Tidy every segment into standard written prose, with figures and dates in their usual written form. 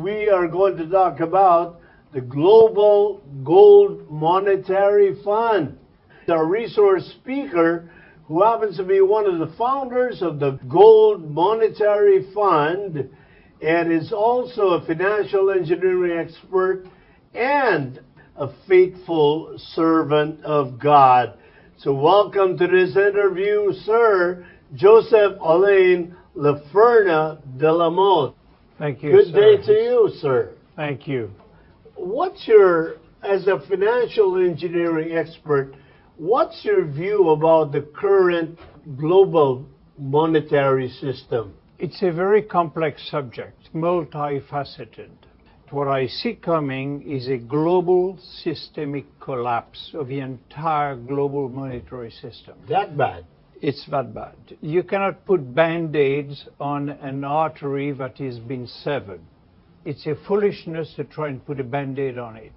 We are going to talk about the Global Gold Monetary Fund. Our resource speaker, who happens to be one of the founders of the Gold Monetary Fund and is also a financial engineering expert and a faithful servant of God. So welcome to this interview, Sir Joseph Alain Laferna de la Motte. Thank you, Good sir. day to you, sir. Thank you. As a financial engineering expert, what's your view about the current global monetary system? It's a very complex subject, multifaceted. What I see coming is a global systemic collapse of the entire global monetary system. That bad? It's that bad. You cannot put Band-Aids on an artery that has been severed. It's a foolishness to try and put a Band-Aid on it.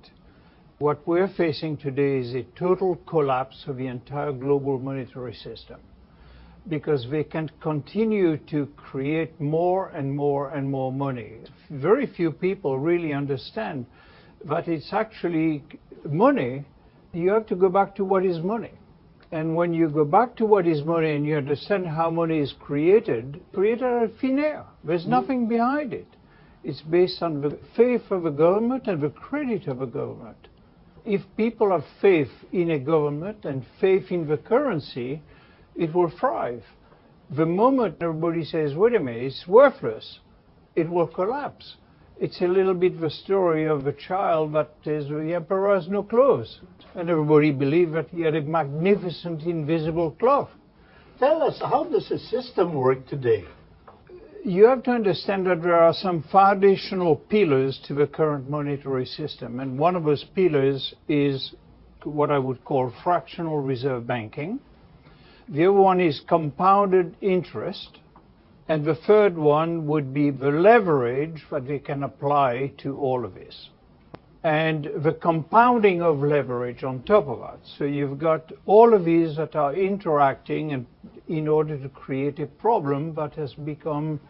What we're facing today is a total collapse of the entire global monetary system, because they can continue to create more and more and more money. Very few people really understand that it's actually money. You have to go back to what is money. And when you go back to what is money and you understand how money is created out of thin air. There's nothing behind it. It's based on the faith of a government and the credit of a government. If people have faith in a government and faith in the currency, it will thrive. The moment everybody says, wait a minute, it's worthless, it will collapse. It's a little bit the story of a child that says, the emperor has no clothes. And everybody believed that he had a magnificent invisible cloth. Tell us, how does the system work today? You have to understand that there are some foundational pillars to the current monetary system. And one of those pillars is what I would call fractional reserve banking. The other one is compounded interest. And the third one would be the leverage that we can apply to all of this. And the compounding of leverage on top of that. So you've got all of these that are interacting and in order to create a problem that has become,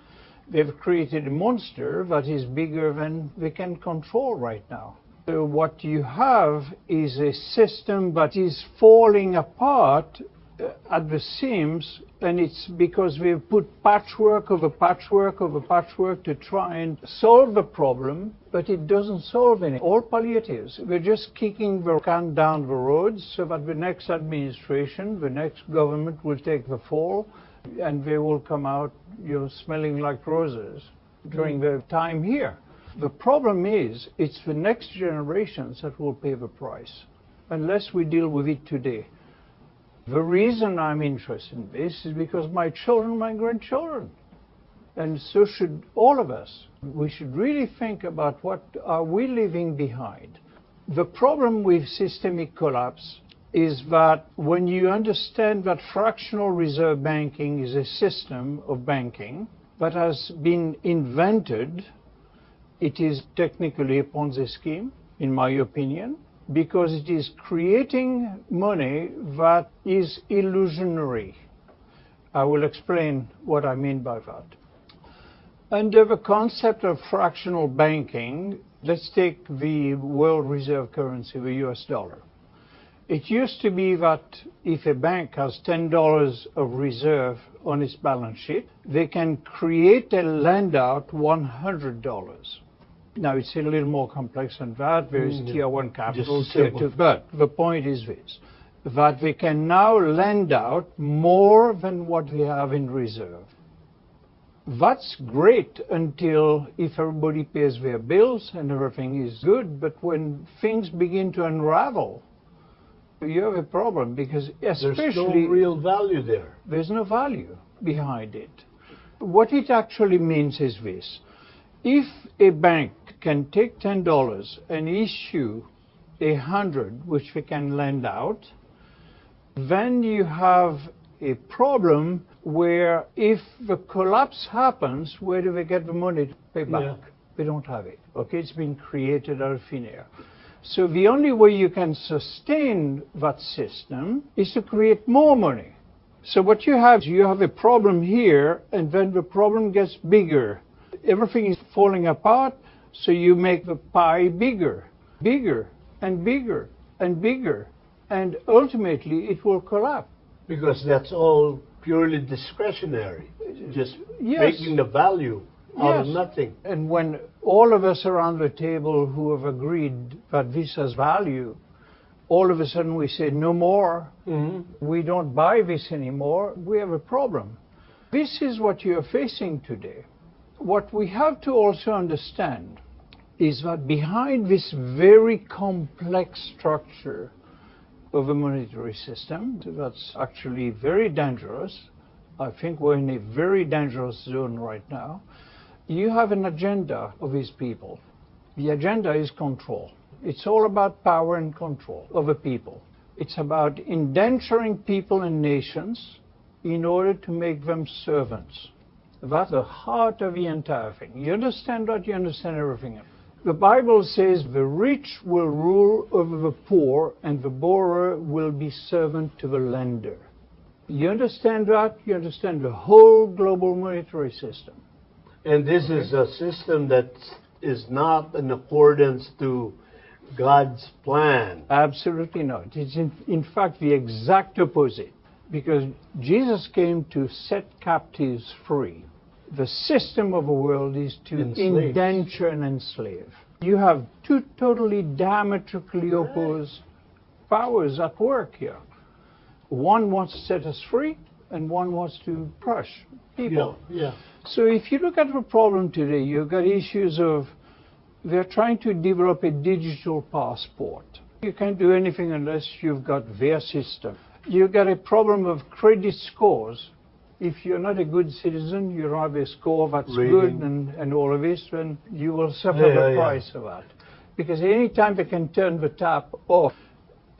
they've created a monster that is bigger than they can control right now. So what you have is a system that is falling apart at the seams, and it's because we've put patchwork over patchwork over patchwork to try and solve the problem, but it doesn't solve any. All palliatives. We're just kicking the can down the road so that the next administration, the next government will take the fall, and they will come out, smelling like roses during their time here. The problem is, it's the next generations that will pay the price, unless we deal with it today. The reason I'm interested in this is because my children, my grandchildren, and so should all of us. We should really think about what are we leaving behind. The problem with systemic collapse is that when you understand that fractional reserve banking is a system of banking that has been invented, it is technically a Ponzi scheme, in my opinion, because it is creating money that is illusionary. I will explain what I mean by that. Under the concept of fractional banking, let's take the world reserve currency, the US dollar. It used to be that if a bank has $10 of reserve on its balance sheet, they can create and lend out $100. Now, it's a little more complex than that. There is Tier 1 capital, Tier 2. But the point is this, that they can now lend out more than what they have in reserve. That's great until if everybody pays their bills and everything is good. But when things begin to unravel, you have a problem, because especially there's no real value there. There's no value behind it. What it actually means is this. If a bank can take $10 and issue 100, which we can lend out, then you have a problem where if the collapse happens, where do they get the money to pay back? Yeah. They don't have it. Okay, it's been created out of thin air. So the only way you can sustain that system is to create more money. So what you have is you have a problem here, and then the problem gets bigger. Everything is falling apart, So you make the pie bigger, bigger, and bigger, and bigger, and ultimately it will collapse. Because that's all purely discretionary, just Yes. making the value out of Yes. nothing. And when all of us around the table who have agreed that this has value, all of a sudden we say no more, we don't buy this anymore, we have a problem. This is what you're facing today. What we have to also understand is that behind this very complex structure of a monetary system that's actually very dangerous, I think we're in a very dangerous zone right now, you have an agenda of these people. The agenda is control. It's all about power and control over people. It's about indenturing people and nations in order to make them servants. That's the heart of the entire thing. You understand that, you understand everything. The Bible says the rich will rule over the poor and the borrower will be servant to the lender. You understand that? You understand the whole global monetary system. And this is a system that is not in accordance to God's plan. Absolutely not. It's in fact the exact opposite. Because Jesus came to set captives free. The system of the world is to indenture and enslave. You have two totally diametrically opposed powers at work here. One wants to set us free, and one wants to crush people. Yeah. So if you look at the problem today, you've got issues of they're trying to develop a digital passport. You can't do anything unless you've got their system. You've got a problem of credit scores. If you're not a good citizen, you don't have a score that's good and all of this, then you will suffer the price of that. Because any time they can turn the tap off,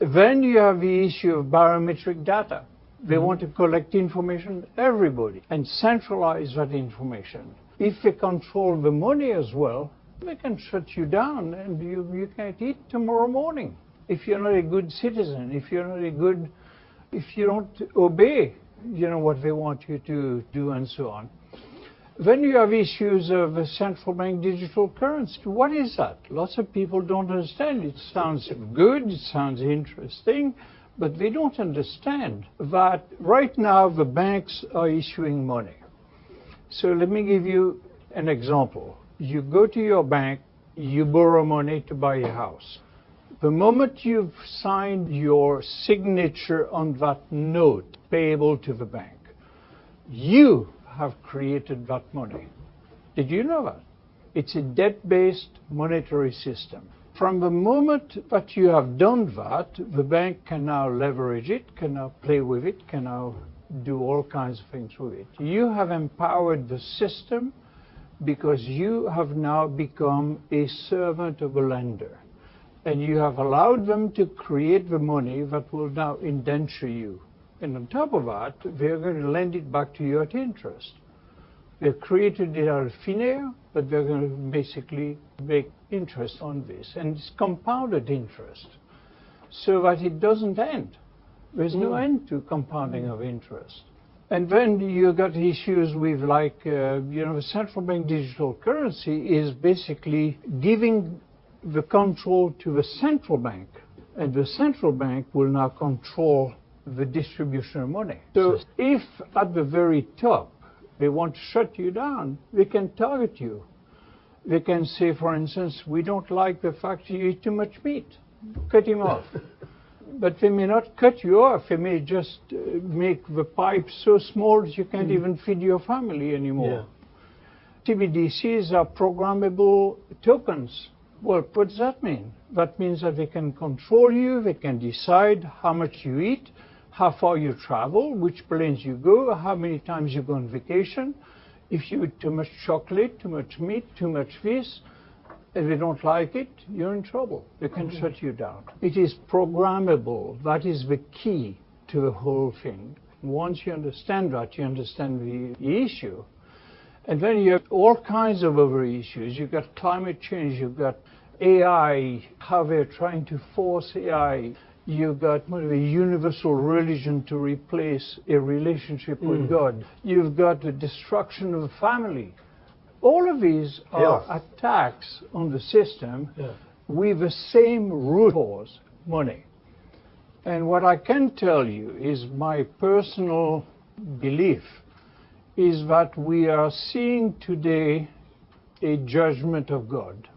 then you have the issue of biometric data. They want to collect information, everybody, and centralize that information. If they control the money as well, they can shut you down and you can't eat tomorrow morning. If you're not a good citizen, if you don't obey, what they want you to do and so on. Then you have issues of a central bank digital currency. What is that? Lots of people don't understand. It sounds good, it sounds interesting, but they don't understand that right now the banks are issuing money. So let me give you an example. You go to your bank, you borrow money to buy a house. The moment you've signed your signature on that note payable to the bank, you have created that money. Did you know that? It's a debt-based monetary system. From the moment that you have done that, the bank can now leverage it, can now play with it, can now do all kinds of things with it. You have empowered the system because you have now become a servant of a lender. And you have allowed them to create the money that will now indenture you. And on top of that, they're going to lend it back to you at interest. They've created it out of thin air, but they're going to basically make interest on this. And it's compounded interest, so that it doesn't end. There's no end to compounding of interest. And then you got issues with the central bank digital currency is basically giving the control to the central bank, and the central bank will now control the distribution of money. So if at the very top they want to shut you down, they can target you. They can say, for instance, we don't like the fact you eat too much meat. Cut him off. But they may not cut you off. They may just make the pipe so small that you can't even feed your family anymore. CBDCs are programmable tokens. Well, what does that mean? That means that they can control you, they can decide how much you eat, how far you travel, which planes you go, how many times you go on vacation. If you eat too much chocolate, too much meat, too much fish, if they don't like it, you're in trouble. They can shut you down. It is programmable. That is the key to the whole thing. Once you understand that, you understand the issue. And then you have all kinds of other issues. You've got climate change, you've got AI, how they're trying to force AI. You've got a universal religion to replace a relationship with God. You've got the destruction of the family. All of these are attacks on the system with the same root cause, money. And what I can tell you is my personal belief is that we are seeing today a judgment of God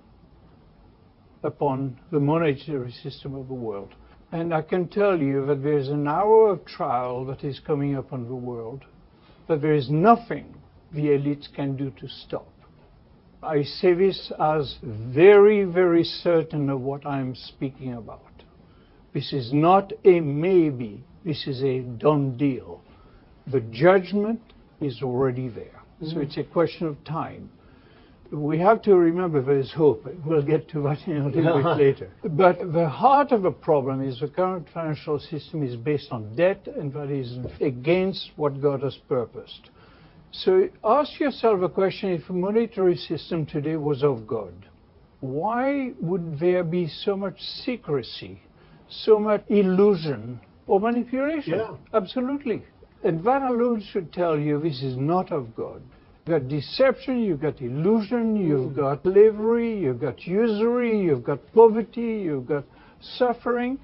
upon the monetary system of the world. And I can tell you that there's an hour of trial that is coming upon the world, that there is nothing the elites can do to stop. I say this as very, very certain of what I'm speaking about. This is not a maybe, this is a done deal. The judgment is already there. So it's a question of time. We have to remember there is hope. We'll get to that in a little bit later. But the heart of the problem is the current financial system is based on debt, and that is against what God has purposed. So ask yourself a question: if the monetary system today was of God, why would there be so much secrecy, so much illusion or manipulation? Yeah. Absolutely. And that alone should tell you this is not of God. You've got deception, you've got illusion, you've got slavery, you've got usury, you've got poverty, you've got suffering.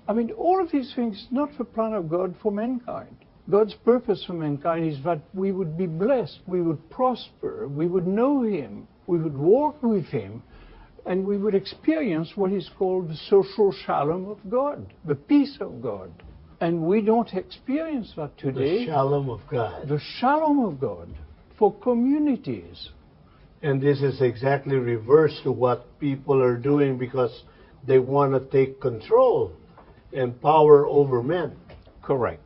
I mean, all of these things, not the plan of God for mankind. God's purpose for mankind is that we would be blessed, we would prosper, we would know Him, we would walk with Him, and we would experience what is called the social shalom of God, the peace of God. And we don't experience that today. The shalom of God. The shalom of God for communities. And this is exactly reverse to what people are doing, because they want to take control and power over men. Correct.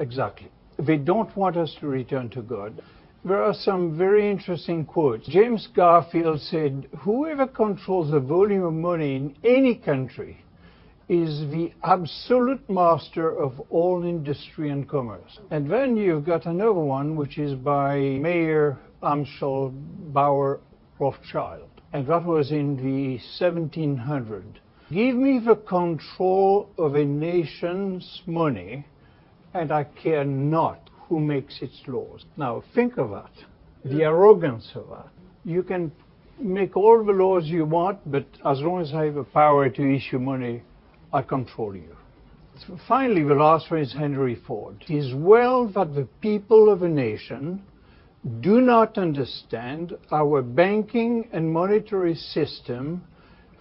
Exactly. They don't want us to return to God. There are some very interesting quotes. James Garfield said, "Whoever controls the volume of money in any country is the absolute master of all industry and commerce." And then you've got another one, which is by Mayer Amschel Bauer Rothschild. And that was in the 1700s. "Give me the control of a nation's money, and I care not who makes its laws." Now, think of that. The arrogance of that. You can make all the laws you want, but as long as I have the power to issue money, I control you. So finally, the last one is Henry Ford. "It is well that the people of a nation do not understand our banking and monetary system,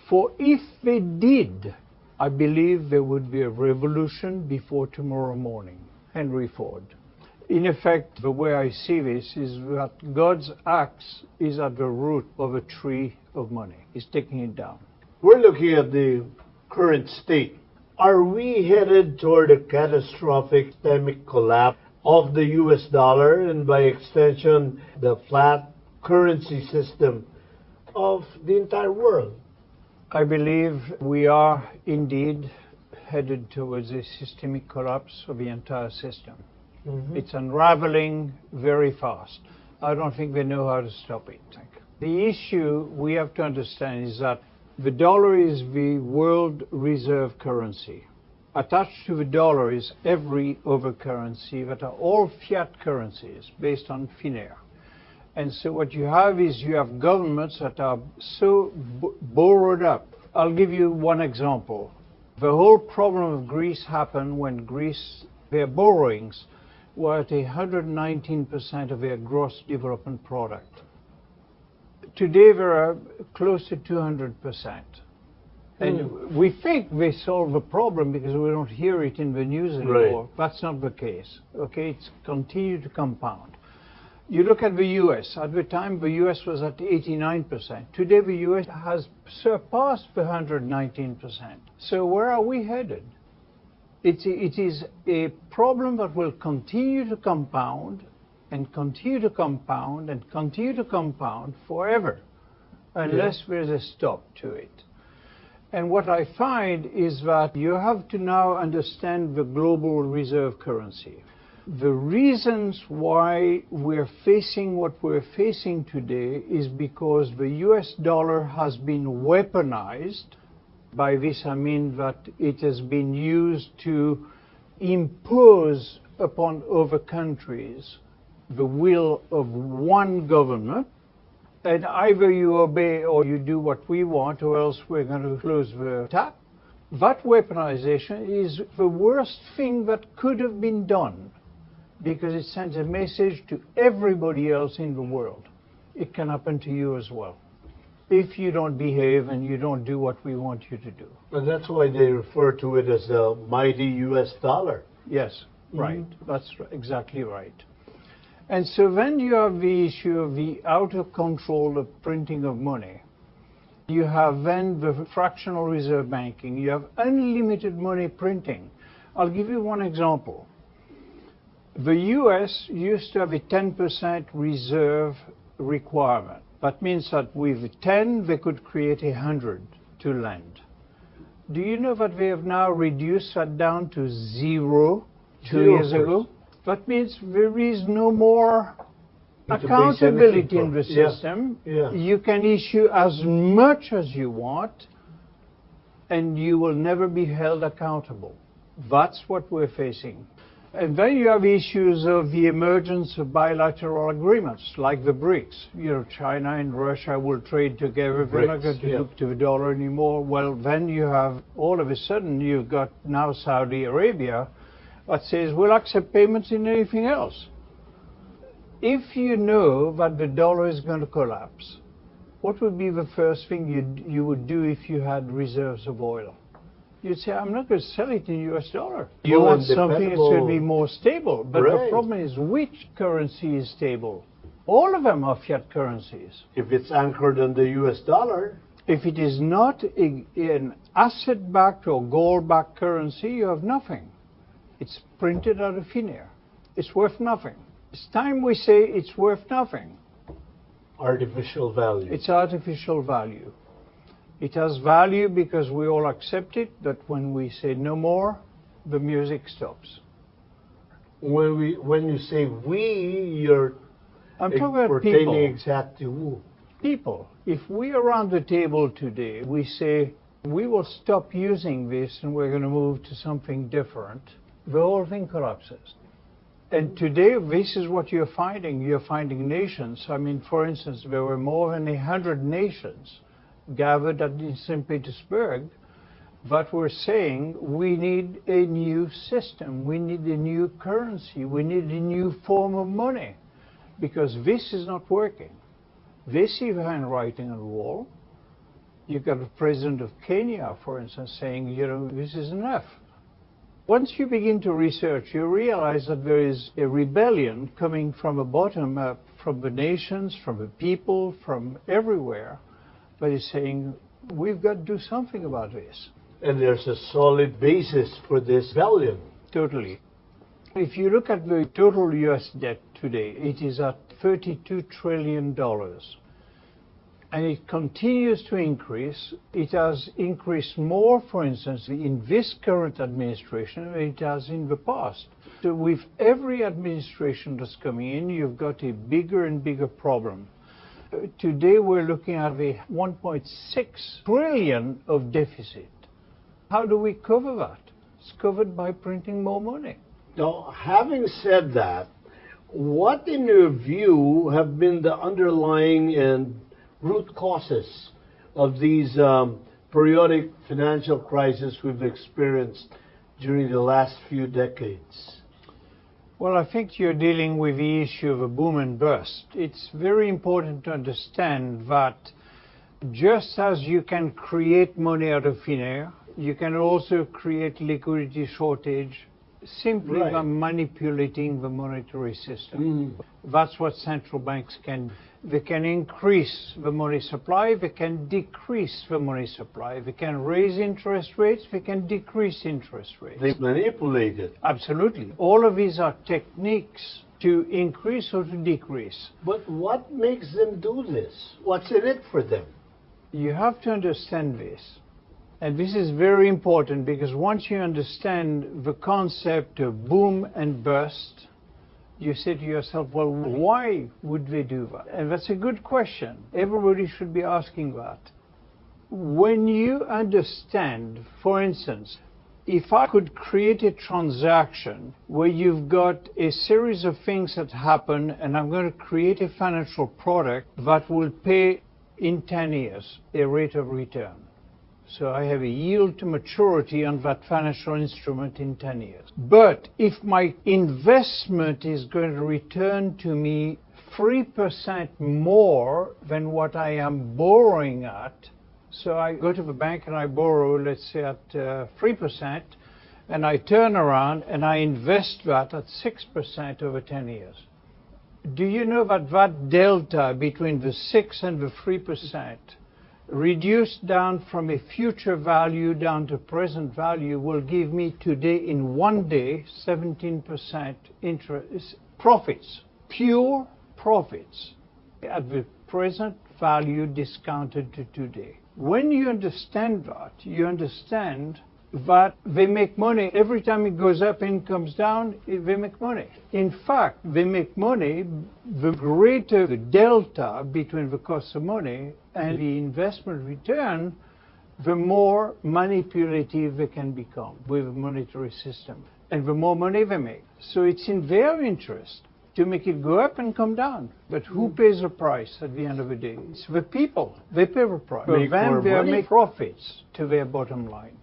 for if they did, I believe there would be a revolution before tomorrow morning." Henry Ford. In effect, the way I see this is that God's axe is at the root of a tree of money. He's taking it down. We're looking at the current state. Are we headed toward a catastrophic systemic collapse of the US dollar, and by extension, the flat currency system of the entire world? I believe we are indeed headed towards a systemic collapse of the entire system. It's unraveling very fast. I don't think they know how to stop it. The issue we have to understand is that the dollar is the world reserve currency. Attached to the dollar is every other currency that are all fiat currencies based on thin air. And so what you have is you have governments that are so borrowed up. I'll give you one example. The whole problem of Greece happened when their borrowings were at 119% of their gross development product. Today they are close to 200%. And we think they solve the problem because we don't hear it in the news anymore. Right. That's not the case. Okay, it's continued to compound. You look at the US. At the time, the US was at 89%. Today, the US has surpassed the 119%. So where are we headed? It is a problem that will continue to compound and continue to compound and continue to compound forever, unless there's a stop to it. And what I find is that you have to now understand the global reserve currency. The reasons why we're facing what we're facing today is because the US dollar has been weaponized. By this I mean that it has been used to impose upon other countries the will of one government, And either you obey or you do what we want, or else we're going to close the tap. That weaponization is the worst thing that could have been done, because it sends a message to everybody else in the world. It can happen to you as well, if you don't behave and you don't do what we want you to do. And that's why they refer to it as the mighty US dollar. Yes, right. That's exactly right. And so then you have the issue of the out of control of printing of money. You have then the fractional reserve banking. You have unlimited money printing. I'll give you one example. The US used to have a 10% reserve requirement. That means that with 10, they could create 100 to lend. Do you know that they have now reduced that down to 0 2 years ago? That means there is no more accountability in the system. Yeah. You can issue as much as you want, and you will never be held accountable. That's what we're facing. And then you have issues of the emergence of bilateral agreements, like the BRICS. You know, China and Russia will trade together. They're not going to look to the dollar anymore. Well, then you have, all of a sudden, you've got now Saudi Arabia that says, we'll accept payments in anything else. If you know that the dollar is going to collapse, what would be the first thing you would do if you had reserves of oil? You'd say, I'm not going to sell it in US dollar. You want something that's going to be more stable. But the problem is, which currency is stable? All of them are fiat currencies. If it's anchored in the US dollar. If it is not an asset-backed or gold-backed currency, you have nothing. It's printed out of thin air. It's worth nothing. It's time we say it's worth nothing. Artificial value. It's artificial value. It has value because we all accept it, that when we say no more, the music stops. When you say we, you're I'm talking about pertaining people. exactly who? People. If we around the table today, we say we will stop using this and we're going to move to something different, the whole thing collapses. And today, this is what you're finding. You're finding nations. I mean, for instance, there were more than 100 nations gathered at St. Petersburg that were saying we need a new system, we need a new currency, we need a new form of money, because this is not working. They see the handwriting on the wall. You've got the president of Kenya, for instance, saying, you know, this is enough. Once you begin to research, you realize that there is a rebellion coming from the bottom up, from the nations, from the people, from everywhere, that is saying, we've got to do something about this. And there's a solid basis for this rebellion. Totally. If you look at the total US debt today, it is at $32 trillion. And it continues to increase. It has increased more, for instance, in this current administration than it has in the past. So with every administration that's coming in, you've got a bigger and bigger problem. Today we're looking at a 1.6 trillion of deficit. How do we cover that? It's covered by printing more money. Now, having said that, what in your view have been the underlying and root causes of these periodic financial crises we've experienced during the last few decades? Well, I think you're dealing with the issue of a boom and bust. It's very important to understand that just as you can create money out of thin air, you can also create liquidity shortage simply by manipulating the monetary system. That's what central banks can do. They can increase the money supply, they can decrease the money supply, they can raise interest rates, they can decrease interest rates. They manipulate it. Absolutely. All of these are techniques to increase or to decrease. But what makes them do this? What's in it for them? You have to understand this. And this is very important, because once you understand the concept of boom and bust, you say to yourself, well, why would they do that? And that's a good question. Everybody should be asking that. When you understand, for instance, If I could create a transaction where you've got a series of things that happen, and I'm going to create a financial product that will pay in 10 years a rate of return. So I have a yield to maturity on that financial instrument in 10 years. But if my investment is going to return to me 3% more than what I am borrowing at, so I go to the bank and I borrow, let's say at 3%, and I turn around and I invest that at 6% over 10 years. Do you know that that delta between the 6 and the 3% reduced down from a future value down to present value will give me today in one day 17% interest profits, pure profits at the present value discounted to today. When you understand that, you understand that they make money every time it goes up and comes down, they make money. In fact, they make money the greater the delta between the cost of money and the investment return, the more manipulative they can become with the monetary system and the more money they make. So it's in their interest to make it go up and come down. But who pays the price at the end of the day? It's the people. They pay the price. Make more Then they money. make profits to their bottom line.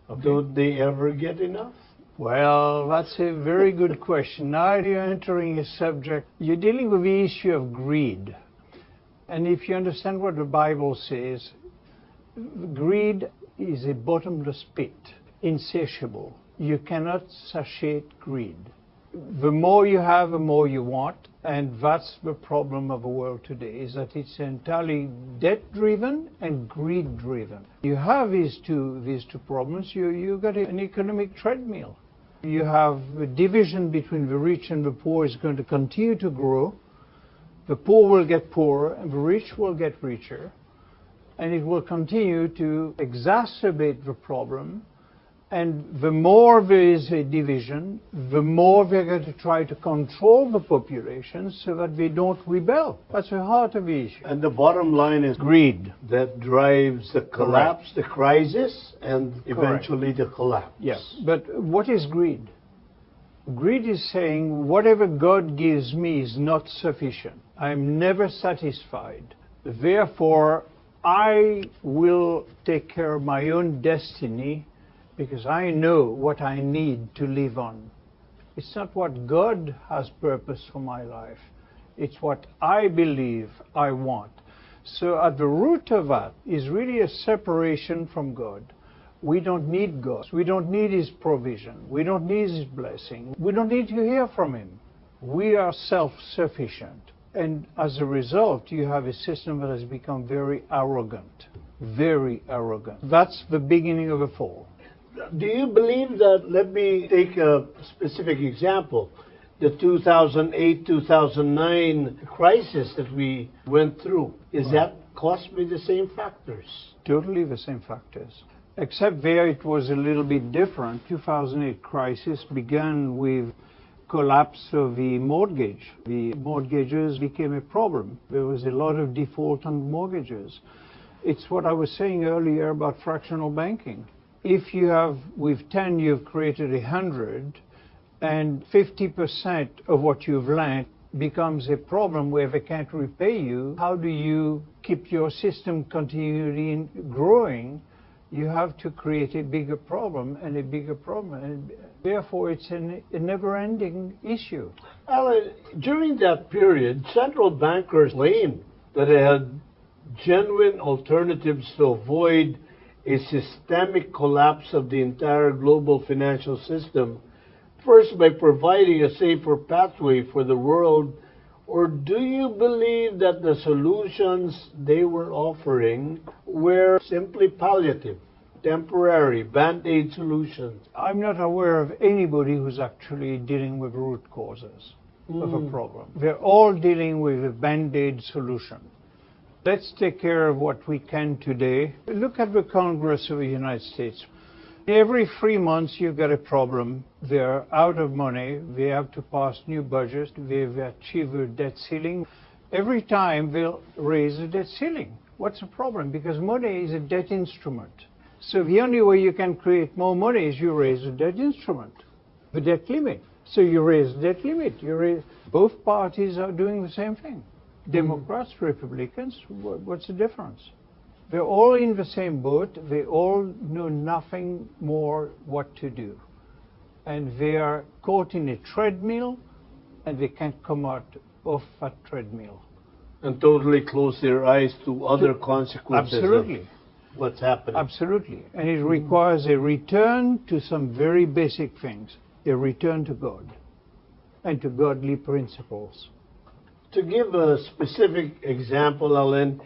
Okay. Don't they ever get enough? Well, that's a very good question. Now you're entering a subject. You're dealing with the issue of greed. And if you understand what the Bible says, greed is a bottomless pit, insatiable. You cannot satiate greed. The more you have, the more you want, and that's the problem of the world today, is that it's entirely debt-driven and greed-driven. You have these two problems, you got an economic treadmill. You have the division between the rich and the poor is going to continue to grow. The poor will get poorer, and the rich will get richer, and it will continue to exacerbate the problem. And the more there is a division, the more they're going to try to control the population so that they don't rebel. That's the heart of the issue. And the bottom line is greed that drives the collapse, the crisis, and eventually the collapse. Yes, but what is greed? Greed is saying whatever God gives me is not sufficient. I'm never satisfied. Therefore, I will take care of my own destiny because I know what I need to live on. It's not what God has purpose for my life. It's what I believe I want. So at the root of that is really a separation from God. We don't need God. We don't need His provision. We don't need His blessing. We don't need to hear from Him. We are self-sufficient. And as a result, you have a system that has become very arrogant. Very arrogant. That's the beginning of a fall. Do you believe that, let me take a specific example, the 2008-2009 crisis that we went through, is that caused by the same factors? Totally the same factors. Except there it was a little bit different. 2008 crisis began with collapse of the mortgage. The mortgages became a problem. There was a lot of default on mortgages. It's what I was saying earlier about fractional banking. If you have, with 10, you've created 100, and 50% of what you've lent becomes a problem where they can't repay you, how do you keep your system continually growing? You have to create a bigger problem and a bigger problem, and therefore it's a never-ending issue. Alan, during that period, central bankers claimed that they had genuine alternatives to avoid a systemic collapse of the entire global financial system, first by providing a safer pathway for the world, or do you believe that the solutions they were offering were simply palliative, temporary, Bandaid solutions? I'm not aware of anybody who's actually dealing with root causes of a problem. They're all dealing with a Bandaid solution. Let's take care of what we can today. Look at the Congress of the United States. Every 3 months you've got a problem. They're out of money. They have to pass new budgets. They've achieved a debt ceiling. Every time they'll raise the debt ceiling. What's the problem? Because money is a debt instrument. So the only way you can create more money is you raise the debt instrument, the debt limit. So you raise the debt limit. Both parties are doing the same thing. Democrats, Republicans, what's the difference? They're all in the same boat. They all know nothing more what to do. And they are caught in a treadmill, and they can't come out of that treadmill. And totally close their eyes to other consequences. Absolutely. Of what's happening. Absolutely. And it requires a return to some very basic things, a return to God and to godly principles. To give a specific example, Alan,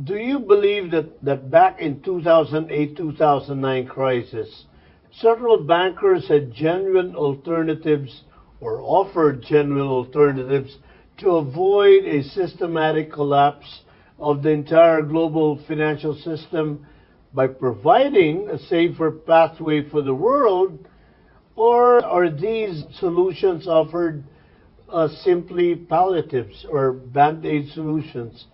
do you believe that back in 2008-2009 crisis, central bankers had genuine alternatives or offered genuine alternatives to avoid a systematic collapse of the entire global financial system by providing a safer pathway for the world? Or are these solutions offered simply palliatives or Bandaid solutions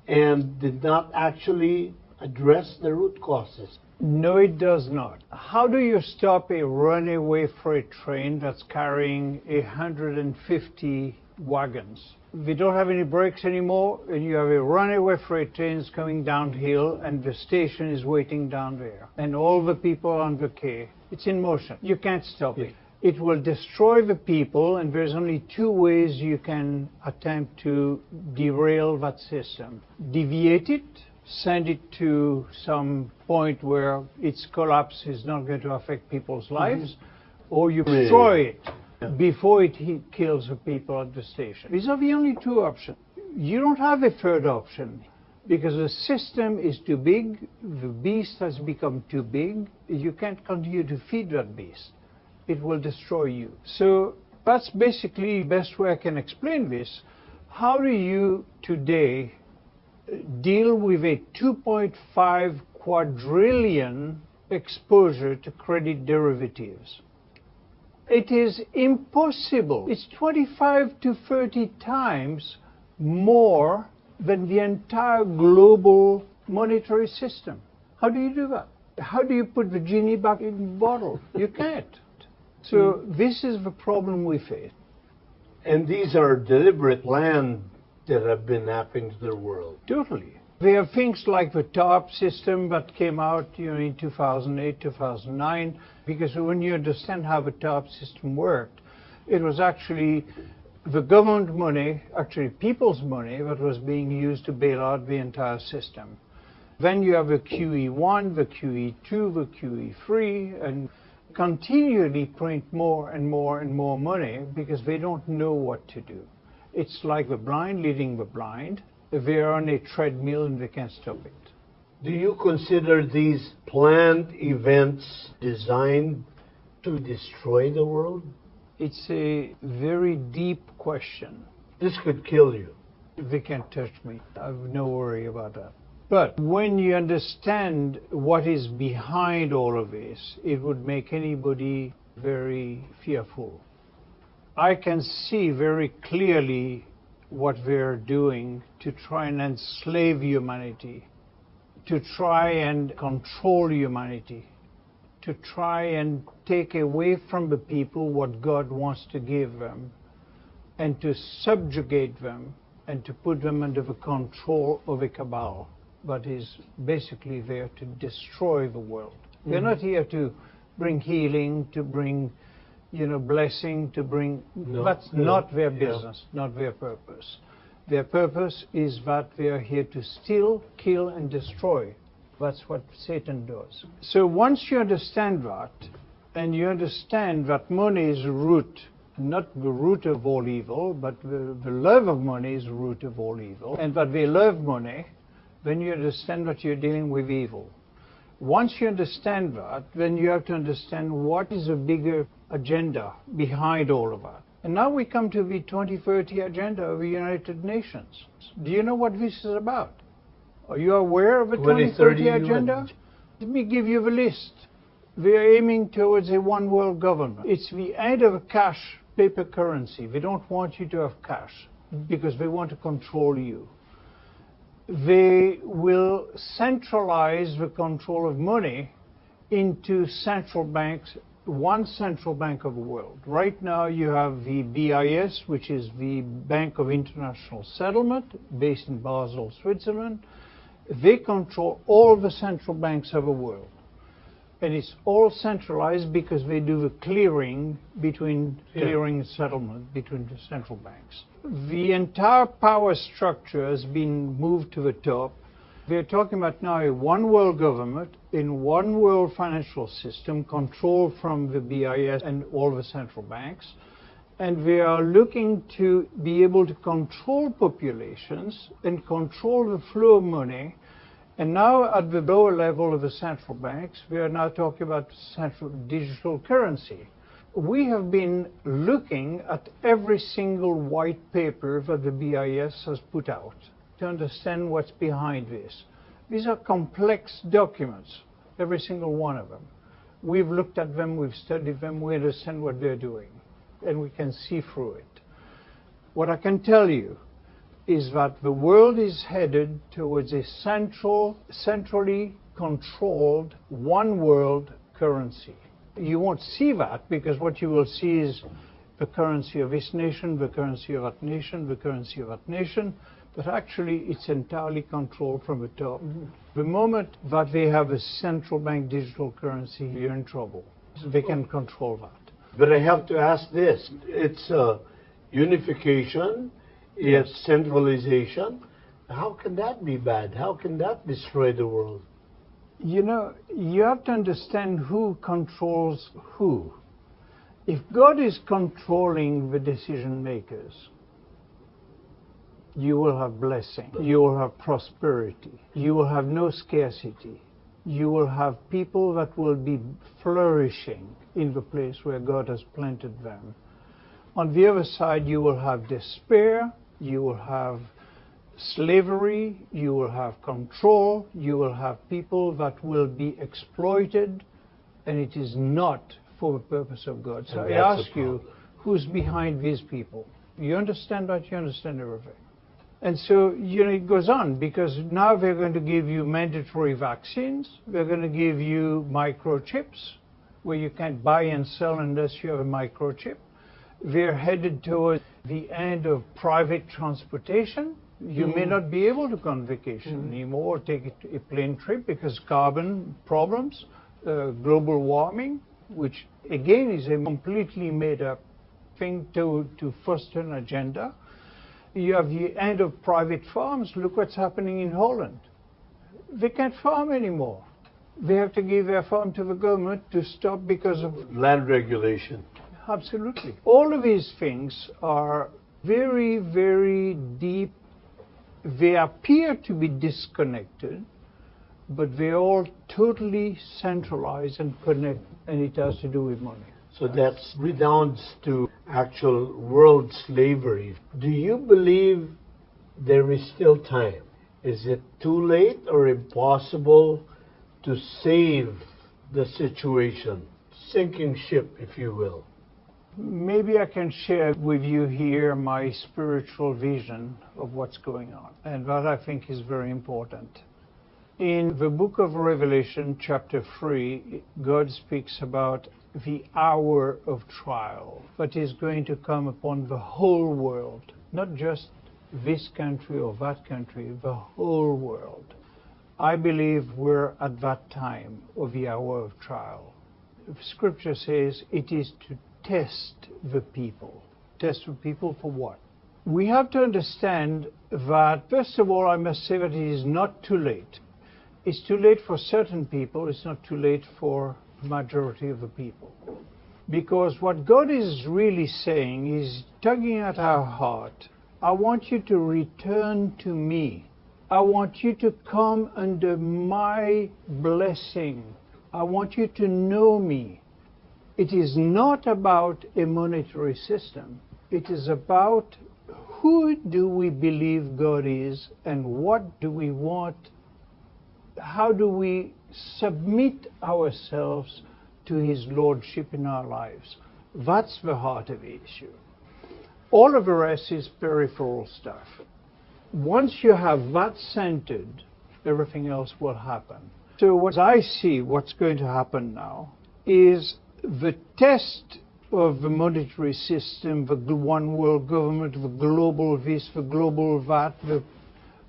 and did not actually address the root causes? No, it does not. How do you stop a runaway freight train that's carrying 150 wagons? We don't have any brakes anymore, and you have a runaway freight train coming downhill, and the station is waiting down there, and all the people on the quay. It's in motion. You can't stop it. It will destroy the people, and there's only two ways you can attempt to derail that system. Deviate it, send it to some point where its collapse is not going to affect people's lives, or you destroy it before it kills the people at the station. These are the only two options. You don't have a third option because the system is too big, the beast has become too big, you can't continue to feed that beast. It will destroy you. So that's basically the best way I can explain this. How do you today deal with a 2.5 quadrillion exposure to credit derivatives? It is impossible. It's 25 to 30 times more than the entire global monetary system. How do you do that? How do you put the genie back in the bottle? You can't. So this is the problem we face. And these are deliberate plans that have been happening to the world. Totally. There are things like the TARP system that came out in 2008, 2009, because when you understand how the TARP system worked, it was actually the government money, actually people's money, that was being used to bail out the entire system. Then you have the QE1, the QE2, the QE3, and continually print more and more and more money because they don't know what to do. It's like the blind leading the blind. They're on a treadmill and they can't stop it. Do you consider these planned events designed to destroy the world? It's a very deep question. This could kill you. They can't touch me. I have no worry about that. But when you understand what is behind all of this, it would make anybody very fearful. I can see very clearly what they're doing to try and enslave humanity, to try and control humanity, to try and take away from the people what God wants to give them, and to subjugate them and to put them under the control of a cabal that is basically there to destroy the world. They're not here to bring healing, to bring blessing, to bring... That's not their business, not their purpose. Their purpose is that they are here to steal, kill, and destroy. That's what Satan does. So once you understand that, and you understand that money is the root, not the root of all evil, but the love of money is the root of all evil, and that they love money, then you understand that you're dealing with evil. Once you understand that, then you have to understand what is a bigger agenda behind all of that. And now we come to the 2030 agenda of the United Nations. Do you know what this is about? Are you aware of the 2030 agenda? Let me give you the list. They are aiming towards a one world government. It's the end of a cash paper currency. They don't want you to have cash because they want to control you. They will centralize the control of money into central banks, one central bank of the world. Right now you have the BIS, which is the Bank of International Settlement, based in Basel, Switzerland. They control all the central banks of the world. And it's all centralized because they do the clearing and settlement between the central banks. The entire power structure has been moved to the top. They're talking about now a one world government in one world financial system controlled from the BIS and all the central banks. And they are looking to be able to control populations and control the flow of money. And now at the lower level of the central banks, we are now talking about central digital currency. We have been looking at every single white paper that the BIS has put out to understand what's behind this. These are complex documents, every single one of them. We've looked at them, we've studied them, we understand what they're doing, and we can see through it. What I can tell you is that the world is headed towards a centrally controlled one world currency. You won't see that because what you will see is the currency of this nation, the currency of that nation, the currency of that nation, but actually it's entirely controlled from the top. The moment that they have a central bank digital currency, you're in trouble. They can control that. But I have to ask this. It's unification. Yes, centralization. How can that be bad? How can that destroy the world? You know, you have to understand who controls who. If God is controlling the decision makers, you will have blessing, you will have prosperity, you will have no scarcity, you will have people that will be flourishing in the place where God has planted them. On the other side, you will have despair, you will have slavery, you will have control, you will have people that will be exploited, and it is not for the purpose of God. So I ask you, who's behind these people? You understand that? You understand everything. And so, you know, it goes on, because now they're going to give you mandatory vaccines, they're going to give you microchips, where you can't buy and sell unless you have a microchip. They're headed towards the end of private transportation. You may not be able to go on vacation anymore or take a plane trip because carbon problems, global warming, which again is a completely made up thing to foster an agenda. You have the end of private farms. Look what's happening in Holland. They can't farm anymore. They have to give their farm to the government to stop because of land regulation. Absolutely. All of these things are very, very deep. They appear to be disconnected, but they're all totally centralized and connected, and it has to do with money. So that redounds to actual world slavery. Do you believe there is still time? Is it too late or impossible to save the situation? Sinking ship, if you will. Maybe I can share with you here my spiritual vision of what's going on, and that I think is very important. In the book of Revelation, chapter 3, God speaks about the hour of trial that is going to come upon the whole world, not just this country or that country, the whole world. I believe we're at that time of the hour of trial. Scripture says it is to test the people. Test the people for what? We have to understand that, first of all, I must say that it is not too late. It's too late for certain people, it's not too late for the majority of the people. Because what God is really saying is tugging at our heart. I want you to return to me. I want you to come under my blessing. I want you to know me. It is not about a monetary system. It is about who do we believe God is and what do we want, how do we submit ourselves to His Lordship in our lives. That's the heart of the issue. All of the rest is peripheral stuff. Once you have that centered, everything else will happen. So what I see what's going to happen now is the test of the monetary system, the one world government, the global this, the global that, the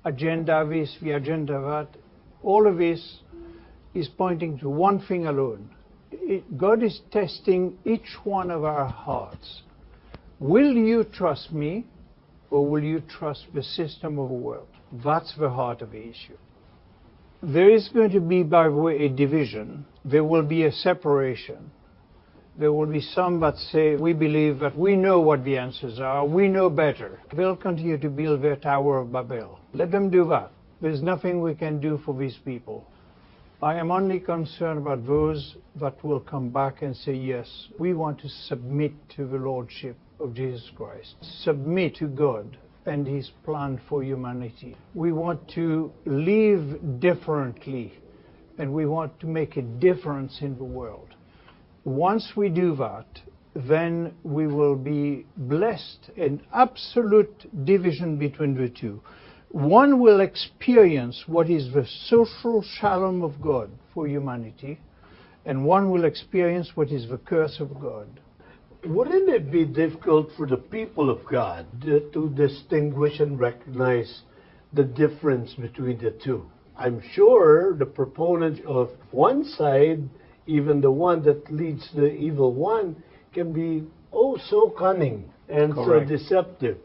agenda this, the agenda that, all of this is pointing to one thing alone. God is testing each one of our hearts. Will you trust me, or will you trust the system of the world? That's the heart of the issue. There is going to be, by the way, a division. There will be a separation. There will be some that say, we believe that we know what the answers are, we know better. They'll continue to build their Tower of Babel. Let them do that. There's nothing we can do for these people. I am only concerned about those that will come back and say, yes, we want to submit to the Lordship of Jesus Christ. Submit to God and His plan for humanity. We want to live differently, and we want to make a difference in the world. Once we do that, then we will be blessed. An absolute division between the two. One will experience what is the social shalom of God for humanity, and one will experience what is the curse of God. Wouldn't it be difficult for the people of God to distinguish and recognize the difference between the two? I'm sure the proponent of one side, even the one that leads the evil one, can be oh so cunning and Correct. so deceptive.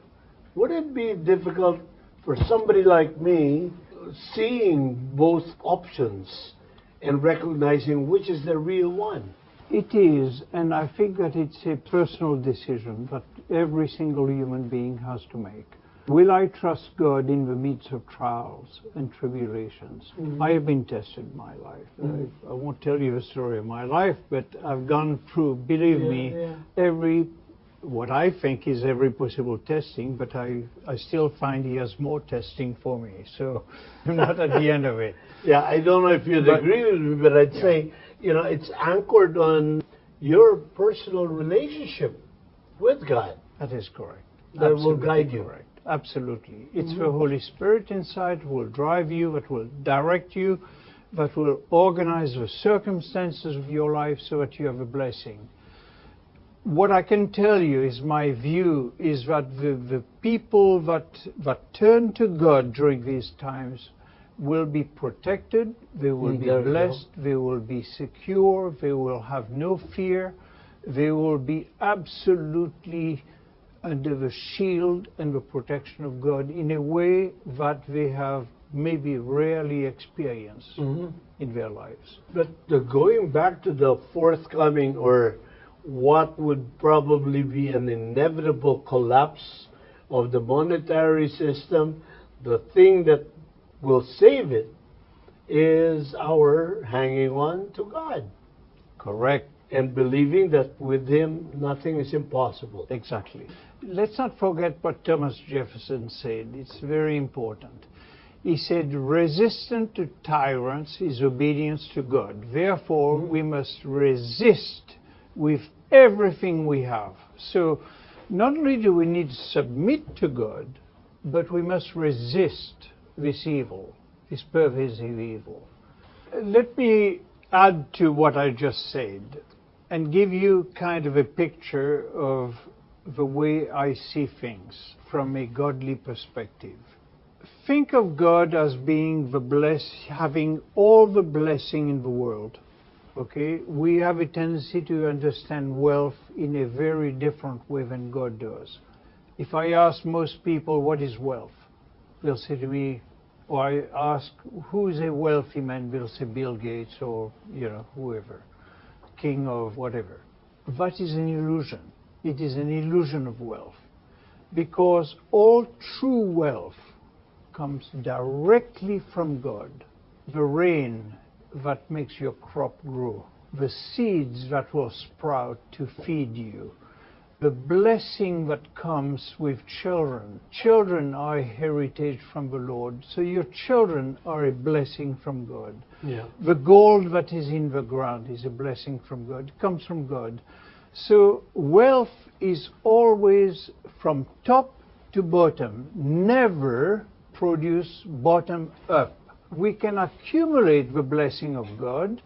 Would it be difficult for somebody like me seeing both options and recognizing which is the real one? It is, and I think that it's a personal decision that every single human being has to make. Will I trust God in the midst of trials and tribulations? Mm-hmm. I have been tested in my life. Mm-hmm. I won't tell you the story of my life, but I've gone through, believe me, what I think is every possible testing, but I still find He has more testing for me, so I'm not at the end of it. Yeah, I don't know if you'd agree with me, but I'd say, it's anchored on your personal relationship with God. That is correct. That Absolutely will guide you. Correct. Absolutely. It's the Holy Spirit inside who will drive you, that will direct you, that will organize the circumstances of your life so that you have a blessing. What I can tell you is my view is that the people that turn to God during these times will be protected, they will be blessed, they will be secure, they will have no fear, they will be absolutely under the shield and the protection of God in a way that they have maybe rarely experienced in their lives. But going back to the forthcoming or what would probably be an inevitable collapse of the monetary system, the thing that will save it is our hanging on to God. Correct. And believing that with Him nothing is impossible. Exactly. Let's not forget what Thomas Jefferson said. It's very important. He said, resistance to tyrants is obedience to God. Therefore, we must resist with everything we have. So not only do we need to submit to God, but we must resist this evil, this pervasive evil. Let me add to what I just said and give you kind of a picture of the way I see things from a godly perspective. Think of God as being having all the blessing in the world. Okay, we have a tendency to understand wealth in a very different way than God does. If I ask most people what is wealth, they'll say to me, or I ask who is a wealthy man, they'll say Bill Gates or whoever, king of whatever. That is an illusion. It is an illusion of wealth, because all true wealth comes directly from God. The rain that makes your crop grow, the seeds that will sprout to feed you, the blessing that comes with children. Children are a heritage from the Lord, so your children are a blessing from God. Yeah. The gold that is in the ground is a blessing from God. It comes from God. So wealth is always from top to bottom, never produce bottom up. We can accumulate the blessing of God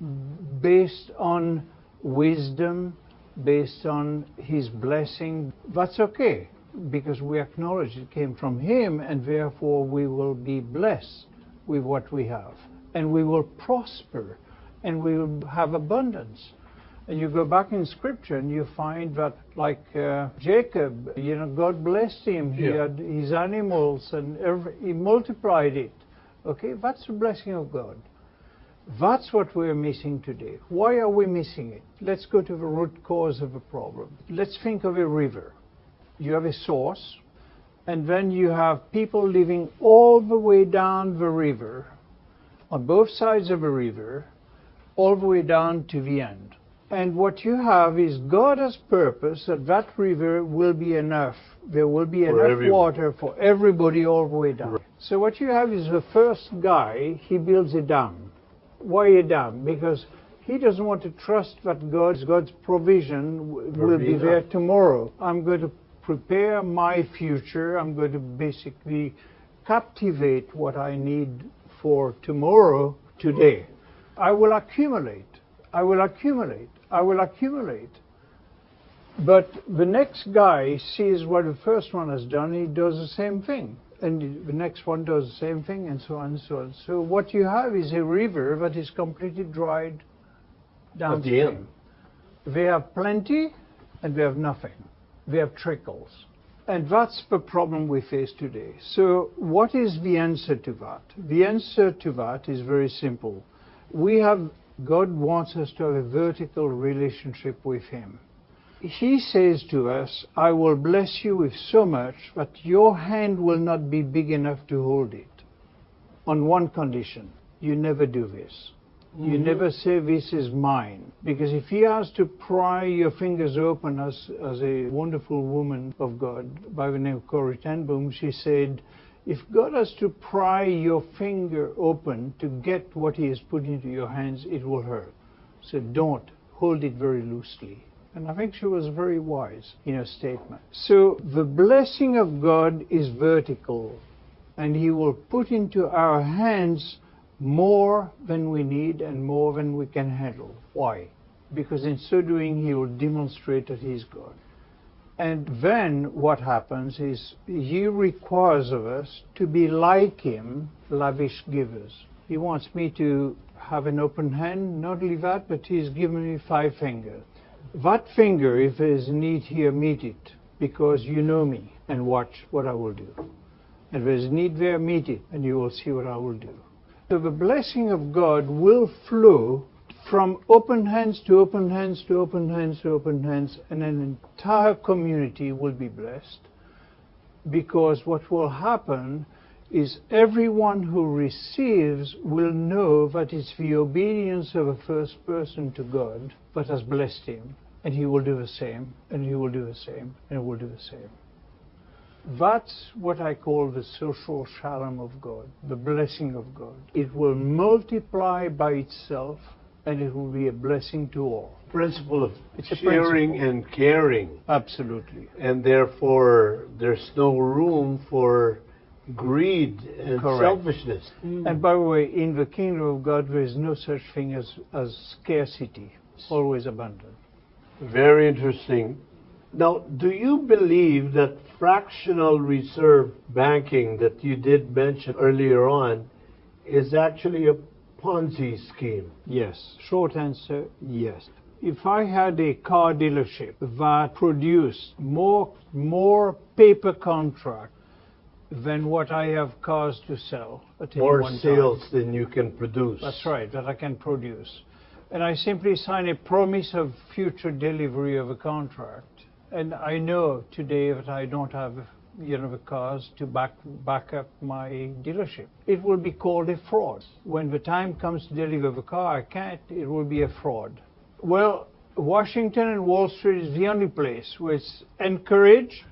based on wisdom, based on His blessing. That's okay, because we acknowledge it came from Him, and therefore we will be blessed with what we have. And we will prosper, and we will have abundance. And you go back in Scripture and you find that, like Jacob, God blessed him. He had his animals, and he multiplied it. Okay, that's the blessing of God. That's what we're missing today. Why are we missing it? Let's go to the root cause of the problem. Let's think of a river. You have a source, and then you have people living all the way down the river, on both sides of the river, all the way down to the end. And what you have is God has purpose that that river will be enough. There will be enough water for everybody all the way down. Right. So what you have is the first guy, he builds a dam. Why a dam? Because he doesn't want to trust that God's provision will be there tomorrow. I'm going to prepare my future. I'm going to basically captivate what I need for tomorrow today. I will accumulate. I will accumulate. I will accumulate. But the next guy sees what the first one has done, he does the same thing. And the next one does the same thing, and so on and so on. So what you have is a river that is completely dried downstream. They have plenty, and they have nothing. They have trickles. And that's the problem we face today. So what is the answer to that? The answer to that is very simple. God wants us to have a vertical relationship with Him. He says to us, I will bless you with so much that your hand will not be big enough to hold it. On one condition, you never do this. You never say, this is mine. Because if He has to pry your fingers open, as a wonderful woman of God by the name of Corrie ten Boom, she said, if God has to pry your finger open to get what He has put into your hands, it will hurt. So don't hold it very loosely. And I think she was very wise in her statement. So the blessing of God is vertical, and He will put into our hands more than we need and more than we can handle. Why? Because in so doing, He will demonstrate that He is God. And then what happens is He requires of us to be like Him, lavish givers. He wants me to have an open hand. Not only that, but He's given me 5 fingers. That finger, if there is need here, meet it, because you know me, and watch what I will do. And if there is need there, meet it, and you will see what I will do. So the blessing of God will flow from open hands to open hands to open hands to open hands, and an entire community will be blessed, because what will happen is everyone who receives will know that it's the obedience of a first person to God that has blessed him, and he will do the same, and he will do the same, and he will do the same. That's what I call the social shalom of God, the blessing of God. It will multiply by itself, and it will be a blessing to all. Principle of sharing and caring. Absolutely. And therefore, there's no room for greed and selfishness. And by the way, in the kingdom of God, there is no such thing as scarcity. Always abundant. Very interesting. Now, do you believe that fractional reserve banking that you did mention earlier on is actually a Ponzi scheme? Yes. Short answer, yes. If I had a car dealership that produced more paper contracts than what I have cars to sell at any one time. More sales than you can produce. That's right, that I can produce. And I simply sign a promise of future delivery of a contract. And I know today that I don't have the cars to back up my dealership. It will be called a fraud. When the time comes to deliver the car, I can't, it will be a fraud. Well, Washington and Wall Street is the only place where it's encouraged.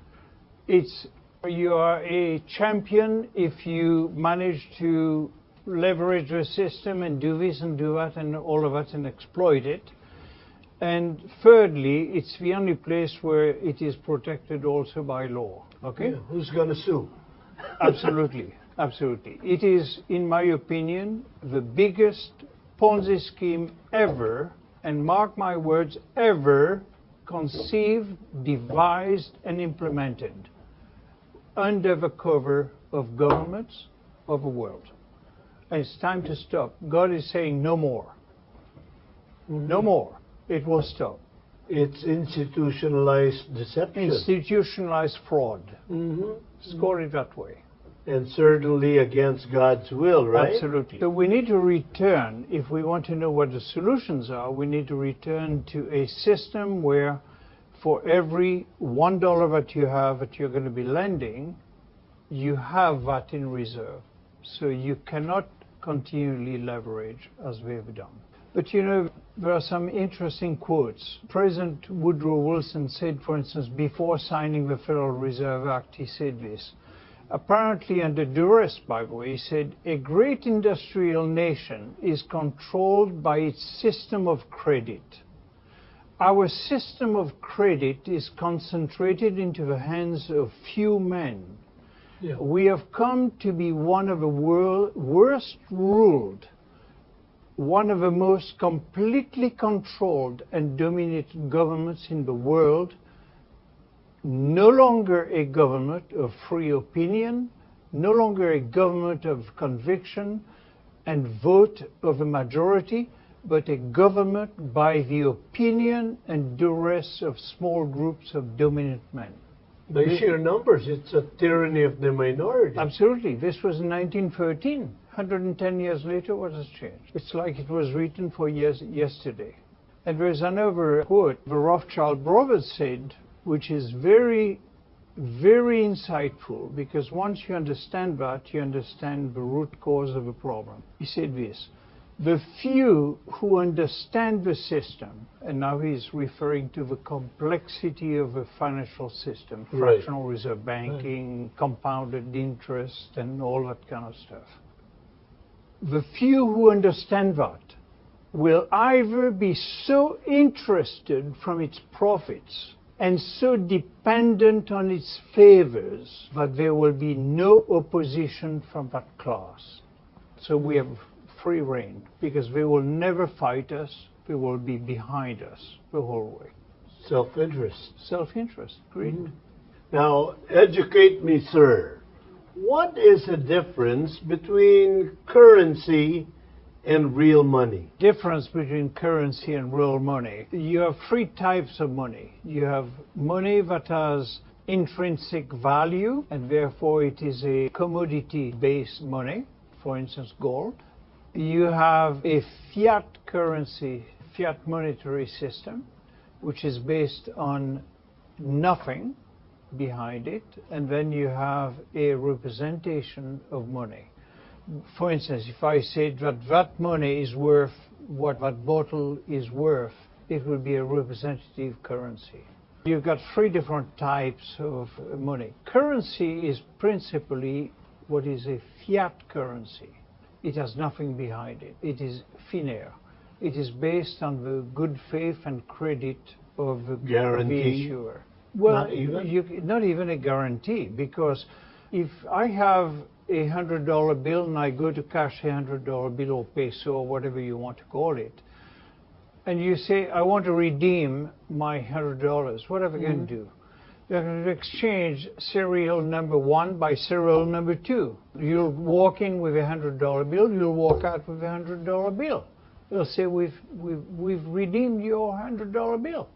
You are a champion if you manage to leverage the system and do this and do that and all of that and exploit it. And thirdly, it's the only place where it is protected also by law. Okay? Yeah, who's going to sue? Absolutely. Absolutely. It is, in my opinion, the biggest Ponzi scheme ever, and mark my words, ever conceived, devised, and implemented under the cover of governments of the world. And it's time to stop. God is saying no more. No more. It will stop. It's institutionalized deception. Institutionalized fraud. Let's call it that way. And certainly against God's will, right? Absolutely. So we need to return, if we want to know what the solutions are, we need to return to a system where for every $1 that you have that you're going to be lending, you have that in reserve. So you cannot continually leverage as we have done. But you know, there are some interesting quotes. President Woodrow Wilson said, for instance, before signing the Federal Reserve Act, he said this, apparently under duress, by the way, he said, a great industrial nation is controlled by its system of credit. Our system of credit is concentrated into the hands of few men. Yeah. We have come to be one of the world's worst ruled, one of the most completely controlled and dominated governments in the world, no longer a government of free opinion, no longer a government of conviction and vote of a majority, but a government by the opinion and duress of small groups of dominant men. By sheer numbers, it's a tyranny of the minority. Absolutely. This was in 1913. 110 years later, what has changed? It's like it was written for years yesterday. And there's another quote the Rothschild brothers said, which is very, very insightful, because once you understand that, you understand the root cause of a problem. He said this, the few who understand the system, and now he's referring to the complexity of a financial system, fractional reserve banking, compounded interest, and all that kind of stuff. The few who understand that will either be so interested from its profits and so dependent on its favors that there will be no opposition from that class. So we have free reign, because they will never fight us, they will be behind us the whole way. Self-interest. Self-interest, greed. Now, educate me, sir. What is the difference between currency and real money? Difference between currency and real money. You have three types of money. You have money that has intrinsic value, and therefore it is a commodity-based money, for instance, gold. You have a fiat currency, fiat monetary system, which is based on nothing behind it, and then you have a representation of money. For instance, if I say that that money is worth what that bottle is worth, it will be a representative currency. You've got three different types of money. Currency is principally what is a fiat currency. It has nothing behind it. It is thin air. It is based on the good faith and credit of the issuer. Well, not even a guarantee, because if I have a $100 bill and I go to cash a $100 bill or peso or whatever you want to call it, and you say, I want to redeem my $100, what are we going to do? They're going to exchange serial number 1 by serial number 2. You'll walk in with a $100 bill, you'll walk out with a $100 bill. They'll say, we've redeemed your $100 bill.